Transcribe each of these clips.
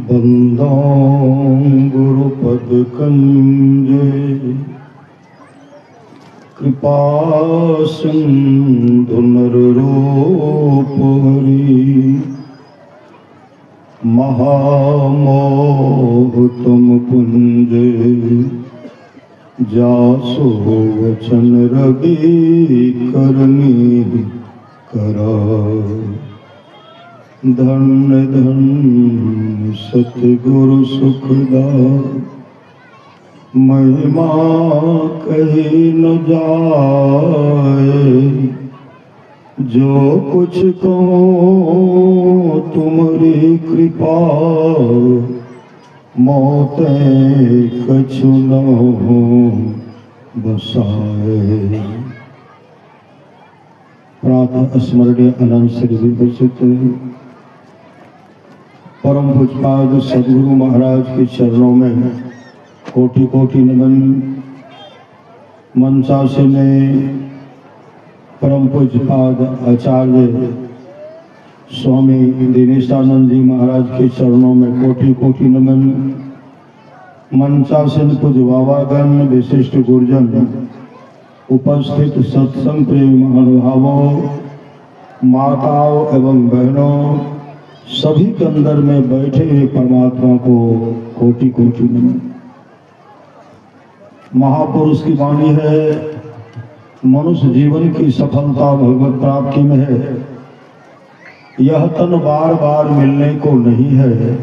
बंदो गुरुपद कंजे कृपा सिंधु नर रूप हरि महामोह तुम कुंजे जासो वचन रवि करनी करा धन्य धन्य सतगुरु सुखदाय महिमा कही न जाए जो कुछ कहो तुम्हारी कृपा मौते कछु न बसाए। प्रातः स्मरणीय अनंत श्री विभूषित परम पूज्यपाद सद्गुरु महाराज के चरणों में कोटि कोटि नमन। मंचासन में परम पूज्यपाद आचार्य स्वामी दिनेशानंद जी महाराज के चरणों में कोटि कोटि नमन। मंचासन पूज्य बाबागण, विशिष्ट गुरुजन, उपस्थित सत्संग प्रेमी महानुभावों, माताओं एवं बहनों, सभी के अंदर में बैठे हुए परमात्मा को कोटि कोटि नमन। महापुरुष की वाणी है, मनुष्य जीवन की सफलता भगवत प्राप्ति में है। यह तन बार बार मिलने को नहीं है,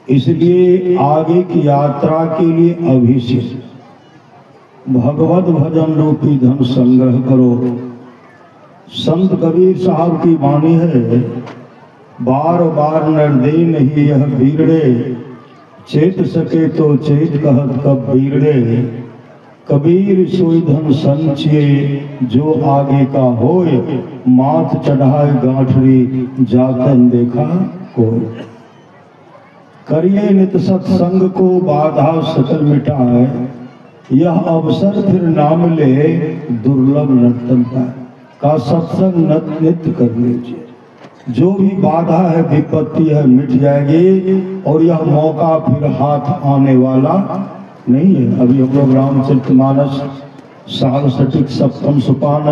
इसलिए आगे की यात्रा के लिए अभी से भगवत भजन रूपी धन संग्रह करो। संत कबीर साहब की वाणी है, बार बार नरदे नहीं यह बीरड़े, चेत सके तो चेत कहत कब बीरड़े। कबीर सोई धन संचिए जो आगे का होए, माथ चढ़ाए गांठरी जातन देखा कोई। करिए नित सत्संग को बाधा सकल मिटाए, यह अवसर फिर नाम ले दुर्लभ नर्तन का। सत्संग नित्य कर लीजिए, जो भी बाधा है विपत्ति है मिट जाएगी और यह मौका फिर हाथ आने वाला नहीं है। अभी हम लोग रामचरितमानस साल सटीक सप्तम सोपान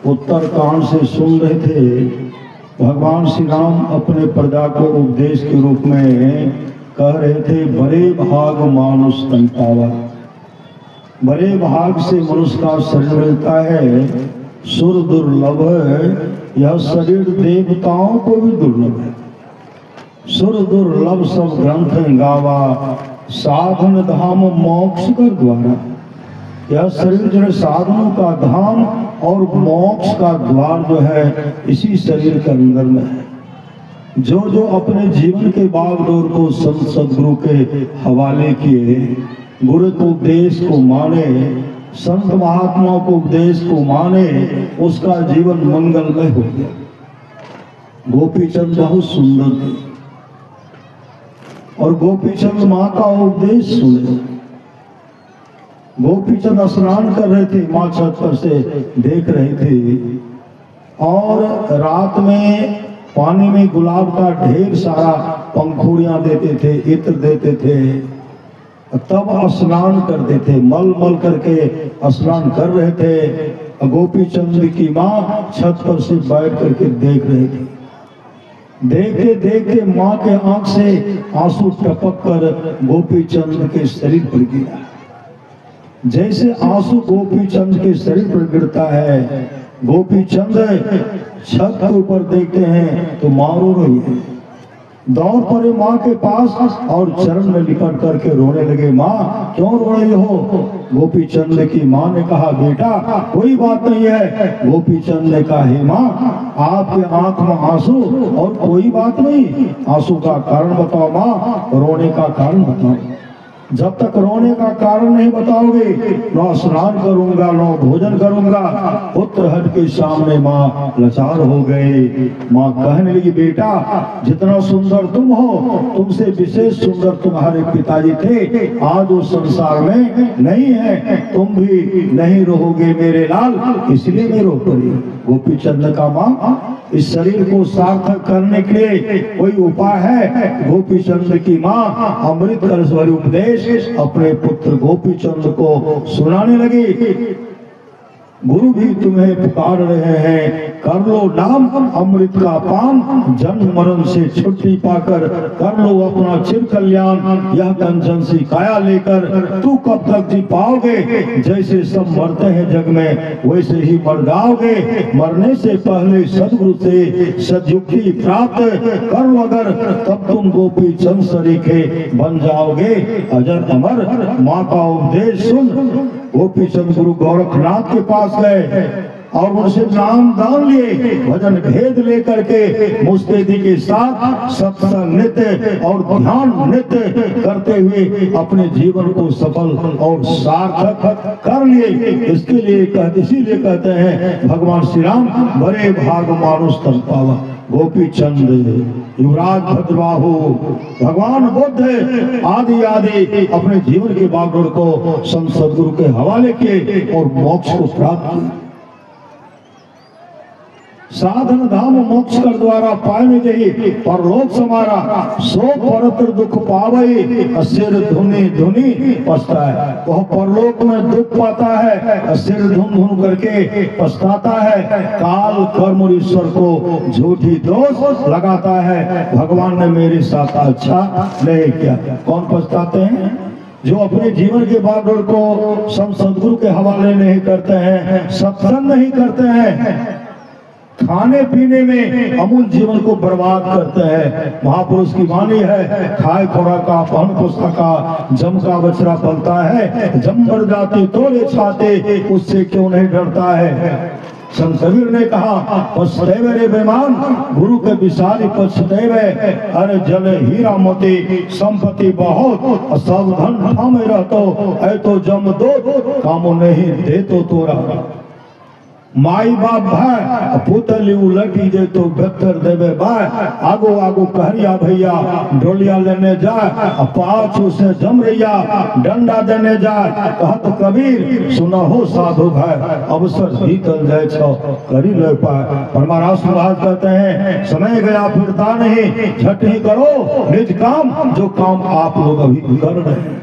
उत्तर कांड से सुन रहे थे। भगवान श्री राम अपने प्रजा को उपदेश के रूप में कह रहे थे, बड़े भाग मानुष तन पावा। बड़े भाग से मनुष्य का शरीर मिलता है, सुर दुर्लभ है। यह शरीर देवताओं को भी दुर्लभ है। सुर दुर्लभ सब ग्रंथ गावा, साधन धाम मोक्ष कर द्वारा। यह शरीर जो है साधनों का धाम और मोक्ष का द्वार जो है इसी शरीर के अंदर में है। जो जो अपने जीवन के बागडोर को संत सदगुरु के हवाले किए, गुरु को उपदेश को माने, संत महात्माओं को उपदेश को माने, उसका जीवन मंगलमय हो गया। गोपीचंद बहुत सुंदर थे और गोपीचंद माँ का उपदेश सुने। गोपीचंद स्नान कर रहे थे, माँ छत पर से देख रहे थे और रात में पानी में गुलाब का ढेर सारा पंखुड़ियां देते थे, इत्र देते थे, तब स्नान करते थे। मल मल करके स्नान कर रहे थे। गोपीचंद की माँ छत पर से बैठ करके देख रहे थे। देखते देखते माँ के आंख से आंसू टपक कर गोपीचंद के शरीर पर गिरा। जैसे आंसू गोपीचंद के शरीर पर गिरता है, गोपीचंद छत के ऊपर देखते हैं तो माँ रो रही है। दौड़ पड़े माँ के पास और चरण में लिपट करके रोने लगे। माँ क्यों रो रही हो? गोपीचंद की माँ ने कहा, बेटा कोई बात नहीं है। गोपीचंद ने कहा, हे माँ आपके आंख में आंसू और कोई बात नहीं, आंसू का कारण बताओ माँ, रोने का कारण बताओ। जब तक रोने का कारण नहीं बताओगे, न स्नान करूंगा न भोजन करूंगा। पुत्र हट के सामने माँ लाचार हो गए। माँ कहने लगी, बेटा जितना सुंदर तुम हो, तुमसे विशेष सुंदर तुम्हारे पिताजी थे, आज उस संसार में नहीं है, तुम भी नहीं रहोगे मेरे लाल, इसलिए मैं रो पड़ी। गोपी चंद का माँ इस शरीर को सार्थक करने के लिए कोई उपाय है? गोपी चंद की माँ अमृत कलश भरी उपदेश अपने पुत्र गोपी चंद को सुनाने लगी। गुरु भी तुम्हें पुकार रहे हैं, कर लो नाम अमृत का पान, जन्म मरण से छुट्टी पाकर कर लो अपना चिर कल्याण। यह कंचन सी काया लेकर तू कब तक जी पाओगे? जैसे सब मरते हैं जग में वैसे ही मर जाओगे। मरने से पहले सदगुरु से सदयुक्ति प्राप्त कर लो अगर, तब तुम गोपी चंद सरीखे बन जाओगे अजर अमर। माँ का उपदेश सुन गोपी चंद गुरु गोरखनाथ के पास गए और उनसे नाम दान लिए, भजन भेद लेकर के मुस्तैदी के साथ सत्संग नृत्य और ध्यान नृत्य करते हुए अपने जीवन को सफल और सार्थक कर लिए। इसके लिए इसीलिए कहते हैं भगवान श्री राम बड़े भाग मानुष तन पावा। गोपी चंद, युवराज भद्रबाहु, भगवान बुद्ध आदि आदि अपने जीवन के बागडोर को संत सदगुरु के हवाले किए और मोक्ष को प्राप्त किया। साधन धाम मोक्ष कर द्वारा पाए जही परलोक समारा, सो परत्र दुख पावई सिर धुनी धुनी पछताए। वह परलोक में दुख पाता है, सिर धुन धुन करके पछताता है। काल कर्म और ईश्वर को झूठी दोष लगाता है, भगवान ने मेरे साथ अच्छा नहीं किया। कौन पछताते हैं? जो अपने जीवन के बागडोर को संत सदगुरु के हवाले नहीं करते हैं, सत्संग नहीं करते हैं, खाने पीने में अमूल जीवन को बर्बाद करते हैं। महापुरुष की वाणी है, खाए खोरा का पहन पोषा का जम का बछड़ा पलता है, जम मर जाते तोड़े छाते उससे क्यों नहीं डरता है। संत कबीर ने कहा, पछतेवे रे बेमान गुरु के विशाली पछतेवे, अरे जल हीरा मोती संपत्ति बहुत, सब धन थामे रहतो ऐ तो जम दो कामो नहीं दे तो तोरा। माई बाप भाई पुतली उलटी दे तो बेहतर देवे भाई, आगो आगो कहरिया भैया डोलिया लेने जाए, पाछू से जमरिया डंडा देने जाए। कहत कबीर सुना हो साधु भाई, अवसर बीतल जाए छो करी ले पाए। परमारास महाराज कहते हैं, समय गया फिरता नहीं, झट ही करो निज काम जो काम आप लोग अभी कर रहे हैं।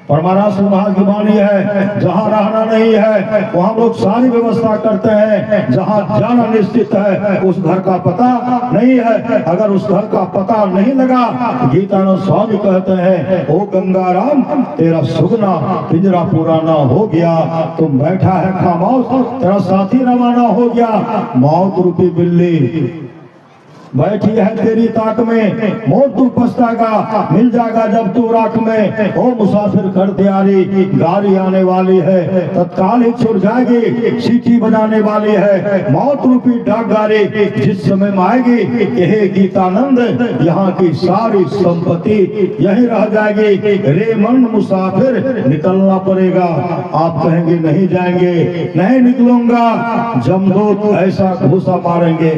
परमारास महाराज की वाणी है, जहाँ रहना नहीं है वहाँ लोग सारी व्यवस्था करते हैं, जहाँ जाना निश्चित है उस घर का पता नहीं है। अगर उस घर का पता नहीं लगा, गीतानंद स्वामी कहते हैं, ओ गंगाराम तेरा सुगना पिंजरा पुराना हो गया, तुम बैठा है खामोश तेरा साथी रवाना हो गया। मौत रूपी बिल्ली बैठी है तेरी ताक में, मौत तू पछताएगा मिल जाएगा जब तू राख में। ओ मुसाफिर कर तैयारी गाड़ी आने वाली है, तत्काल ही छुट जाएगी, सीटी बजाने वाली है। मौत रूपी डाक गाड़ी जिस समय में आएगी, यही गीतानंद यहाँ की सारी संपत्ति यही रह जाएगी। रे मन मुसाफिर निकलना पड़ेगा। आप कहेंगे नहीं जाएंगे, नहीं निकलूंगा, जमदूत ऐसा घूसा मारेंगे।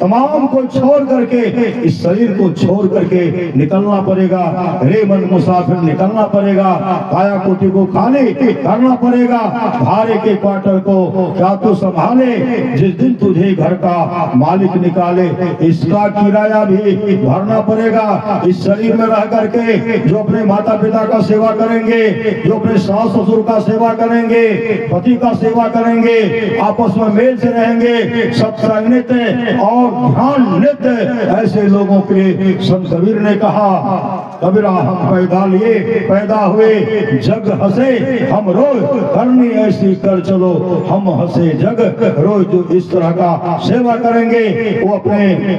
तमाम को छोड़ करके इस शरीर को छोड़ करके निकलना पड़ेगा। रे मन मुसाफिर निकलना पड़ेगा, काया कोटि को खाली करना पड़ेगा। भाड़े के क्वार्टर को क्या तू संभाले, जिस दिन तुझे घर का मालिक निकाले, इसका किराया भी भरना पड़ेगा। इस शरीर में रह करके जो अपने माता पिता का सेवा करेंगे, जो अपने सास ससुर का सेवा करेंगे, पति का सेवा करेंगे, आपस में मेल से रहेंगे, सत्संग नित्य और ध्यान नित्य, ऐसे लोगों के लिए संत कबीर ने कहा, कबीरा हम पैदा हुए जग हंसे, हम रोज करनी ऐसी कर चलो, हम हंसे जग रोज। जो इस तरह का सेवा करेंगे वो अपने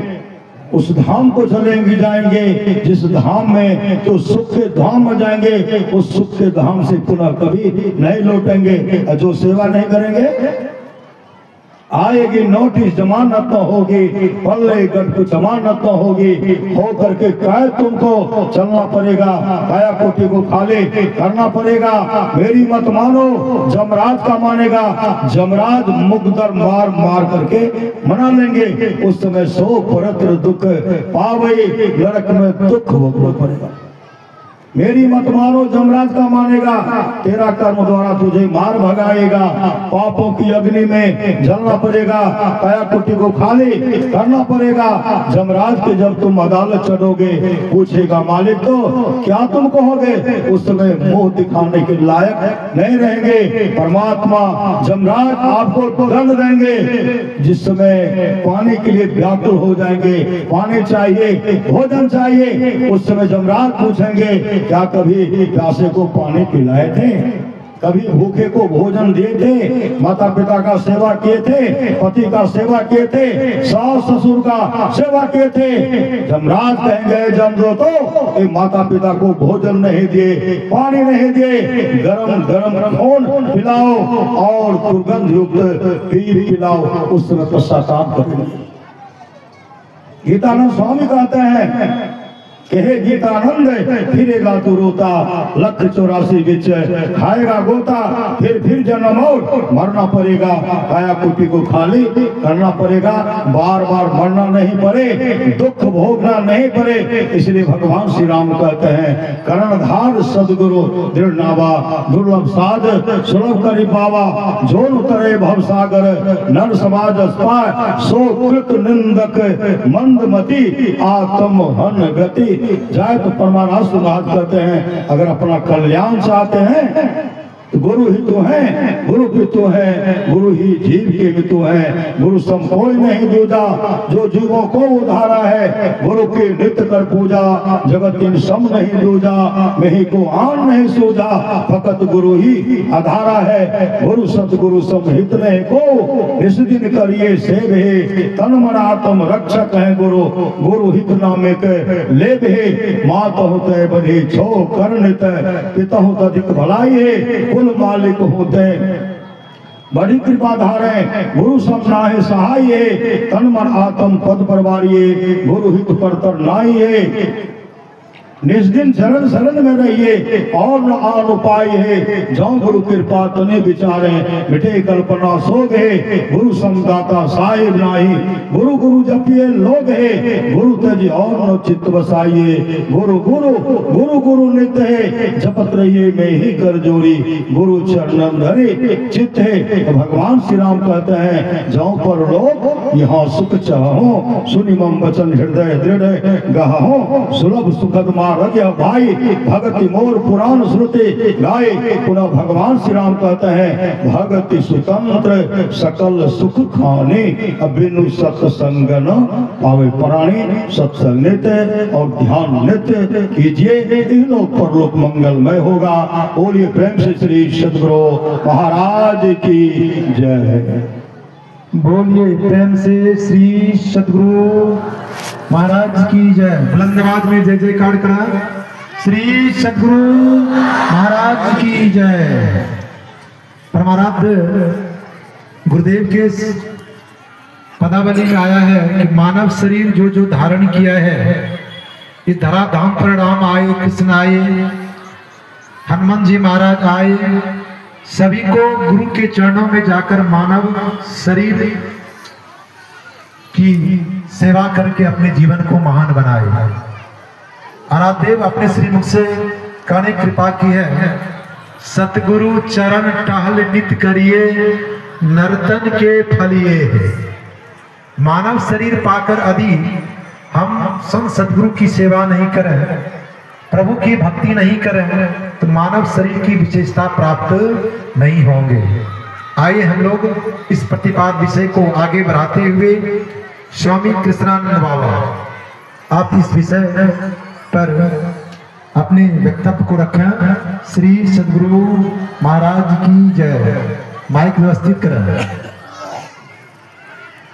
उस धाम को चलेंगे जाएंगे, जिस धाम में तो सुख के धाम में जाएंगे, उस सुख के धाम से पुनः कभी नहीं लौटेंगे। जो सेवा नहीं करेंगे आएगी नोटिस जमानत न होगी, पल्ले गट को जमानत न होगी, हो करके कैद तुमको चलना पड़ेगा, काया कोठी को खाली करना पड़ेगा। मेरी मत मानो, जमराज का मानेगा, जमराज मुकदर मार मार करके मना लेंगे। उस समय सो परत्र दुख पावे, नरक में दुख भोगना पड़ेगा। मेरी मत मानो, जमराज का मानेगा, तेरा कर्म द्वारा तुझे मार भगाएगा, पापों की अग्नि में जलना पड़ेगा, काया कुटी को खाली करना पड़ेगा। जमराज के जब तुम अदालत चढ़ोगे, पूछेगा मालिक तो क्या तुम कहोगे? उस समय मुंह दिखाने के लायक नहीं रहेंगे। परमात्मा जमराज आपको दंड देंगे। जिस समय पानी के लिए व्याकुल हो जाएंगे, पानी चाहिए, भोजन चाहिए, उस समय जमराज पूछेंगे क्या कभी प्यासे को पानी पिलाए थे? कभी भूखे को भोजन दिए थे? माता पिता का सेवा किए थे? पति का सेवा किए थे? सास ससुर का सेवा किए थे? जमराज कहेंगे जमदो तो माता पिता को भोजन नहीं दिए, पानी नहीं दिए, गरम गरम खून पिलाओ और दुर्गंध युक्त पीर पिलाओ। उस समय पश्चाताप करेंगे। गीतानंद स्वामी कहते हैं कहे गीतानंद फिरेगा तू रोता, 184 बिच खाएगा गोता, फिर जन्म और मरना पड़ेगा, काया कुटी को खाली करना पड़ेगा, बार बार मरना नहीं पड़े, दुख भोगना नहीं पड़े। इसलिए भगवान श्री राम कहते हैं कर्णधार सदगुरु दृढ़ नावा, दुर्लभ साध सुलभ करी पावा, जोन उतरे भव सागर, नर समाज अस्पाय, सो कृत निंदक मंदमती, आत्म हन गति। जाए तो परमानंद बात करते हैं, अगर अपना कल्याण चाहते हैं तो गुरु ही तो है, गुरु भी तो है, गुरु ही जीव के भी तो है। गुरु सम कोई नहीं दूजा, जो जीवों को उधारा है, गुरु की नित्य कर पूजा, जगत इन सम नहीं दूजा, नहीं को आन नहीं सूझा, फकत गुरु ही आधारा है। गुरु सतगुरु समहित नहीं को, इस दिन करिए सेवे, तन मन आत्म रक्षक है गुरु, गुरु हित नामे के ले भे, मात होते बधे छो कर्णित, पिता होता अधिक भलाई, कुल मालिक होते बड़ी कृपा धारे, गुरु समझाए सहाय, तन मन आत्म पद परवारिये, गुरु हित परतर नाइये। निष्दिन शरण शरण में रहिए और न आन उपाय है, जो गुरु कृपा तने विचारे, मिटे कल्पना सोग है, गुरु समदाता साहिब नाही, गुरु गुरु जपिए लोग है, गुरु तज और न चित्त बसाइए, गुरु गुरु गुरु गुरु नित्य है, जपत रहिए में ही कर जोड़ी, गुरु चरणन धरे चित्त है। तो भगवान श्री राम कहते हैं जो पर लोग यहाँ सुख चाहो, सुनि मम वचन हृदय दृढ़ गाहो, सुलभ सुखद रज्ञ भाई, भगति मोर पुराण श्रुति गाय। पुनः भगवान श्री राम कहते हैं भगति स्वतंत्र सकल सुख खाने, बिनु सत्संग न पावे प्राणी। सत्संग नित्य और ध्यान नित्य कीजिए, तीनों परलोक मंगलमय होगा। बोलिए प्रेम से श्री सद्गुरु महाराज की जय। बोलिए प्रेम से श्री सद्गुरु महाराज की जय। बुलंद आवाज में जय जयकार करा। श्री सद्गुरु महाराज की जय। परमाराध्य गुरुदेव के पदावली में आया है कि मानव शरीर जो जो धारण किया है, इस धरा धाम पर राम आए, कृष्ण आए, हनुमान जी महाराज आए, सभी को गुरु के चरणों में जाकर मानव शरीर की सेवा करके अपने जीवन को महान बनाए। आराध्यदेव अपने श्रीमुख से कहने कृपा की है, सतगुरु चरण टहल नित करिए, नर्तन के फलिए। मानव शरीर पाकर यदि हम संत सतगुरु की सेवा नहीं करें, प्रभु की भक्ति नहीं करें, तो मानव शरीर की विशेषता प्राप्त नहीं होंगे। आइए हम लोग इस प्रतिपाद विषय को आगे बढ़ाते हुए स्वामी कृष्णानंद बाबा आप इस विषय पर अपने वक्तव्य को रखें। श्री सद्गुरु महाराज की जय। माइक व्यवस्थित करें।